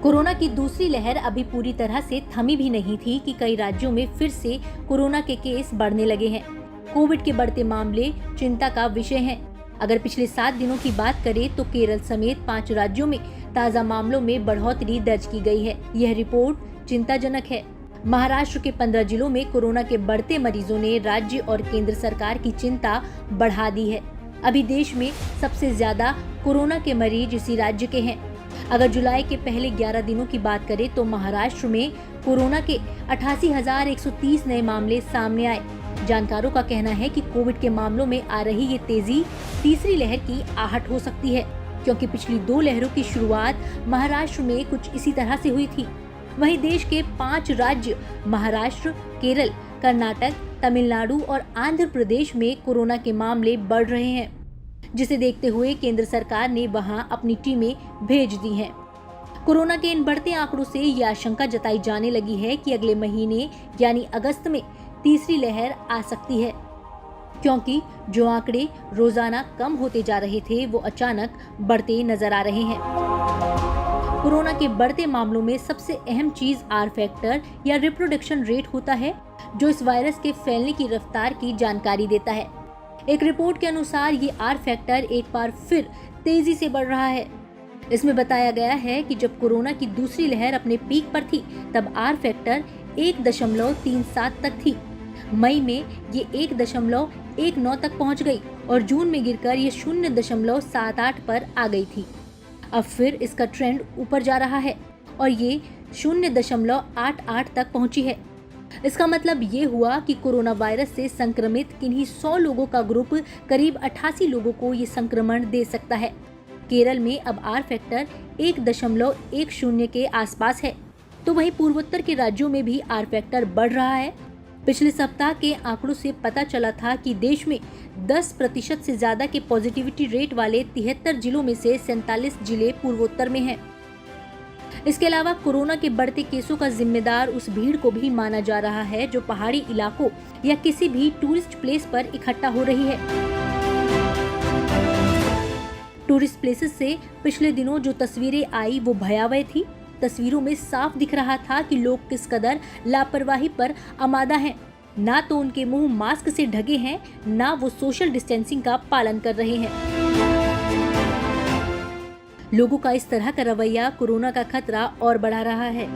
Corona की दूसरी लहर अभी पूरी तरह से थमी भी नहीं थी कि कई राज्यों में फिर से कोरोना के केस बढ़ने लगे हैं। कोविड के बढ़ते मामले चिंता का विषय हैं। अगर पिछले 7 दिनों की बात करें तो केरल समेत 5 राज्यों में ताज़ा मामलों में बढ़ोतरी दर्ज की गई है। यह रिपोर्ट चिंताजनक है। महाराष्ट्र के 15 जिलों में कोरोना के बढ़ते मरीजों ने राज्य और केंद्र सरकार की चिंता बढ़ा दी है। अभी देश में सबसे ज्यादा कोरोना के मरीज इसी राज्य के हैं। अगर जुलाई के पहले 11 दिनों की बात करें तो महाराष्ट्र में कोरोना के 88,130 नए मामले सामने आए। जानकारों का कहना है कि कोविड के मामलों में आ रही ये तेजी तीसरी लहर की आहट हो सकती है, क्योंकि पिछली 2 लहरों की शुरुआत महाराष्ट्र में कुछ इसी तरह से हुई थी। वहीं देश के 5 राज्य महाराष्ट्र, केरल, कर्नाटक, तमिलनाडु और आंध्र प्रदेश में कोरोना के मामले बढ़ रहे हैं, जिसे देखते हुए केंद्र सरकार ने वहां अपनी टीमें भेज दी हैं। कोरोना के इन बढ़ते आंकड़ों से ये आशंका जताई जाने लगी है कि अगले महीने यानी अगस्त में तीसरी लहर आ सकती है, क्योंकि जो आंकड़े रोजाना कम होते जा रहे थे वो अचानक बढ़ते नजर आ रहे हैं। कोरोना के बढ़ते मामलों में सबसे अहम चीज आर फैक्टर या रिप्रोडक्शन रेट होता है, जो इस वायरस के फैलने की रफ्तार की जानकारी देता है। एक रिपोर्ट के अनुसार ये आर फैक्टर एक बार फिर तेजी से बढ़ रहा है। इसमें बताया गया है कि जब कोरोना की दूसरी लहर अपने पीक पर थी तब आर फैक्टर 1.37 तक थी। मई में ये 1.19 तक पहुंच गई और जून में गिरकर ये 0.78 पर आ गई थी। अब फिर इसका ट्रेंड ऊपर जा रहा है और ये 0.88 तक पहुंची है। इसका मतलब ये हुआ कि कोरोना वायरस से संक्रमित किन्हीं 100 लोगों का ग्रुप करीब 88 लोगों को ये संक्रमण दे सकता है। केरल में अब आर फैक्टर 1.10 के आसपास है, तो वहीं पूर्वोत्तर के राज्यों में भी आर फैक्टर बढ़ रहा है। पिछले सप्ताह के आंकड़ों से पता चला था कि देश में 10% से ज्यादा के पॉजिटिविटी रेट वाले 73 जिलों में से 47 जिले पूर्वोत्तर में हैं। इसके अलावा कोरोना के बढ़ते केसों का जिम्मेदार उस भीड़ को भी माना जा रहा है जो पहाड़ी इलाकों या किसी भी टूरिस्ट प्लेस पर इकट्ठा हो रही है। टूरिस्ट प्लेसेस से पिछले दिनों जो तस्वीरें आई वो भयावह थी। तस्वीरों में साफ दिख रहा था कि लोग किस कदर लापरवाही पर आमादा हैं। ना तो उनके मुंह मास्क से ढके हैं, ना वो सोशल डिस्टेंसिंग का पालन कर रहे हैं। लोगों का इस तरह का रवैया कोरोना का खतरा और बढ़ा रहा है।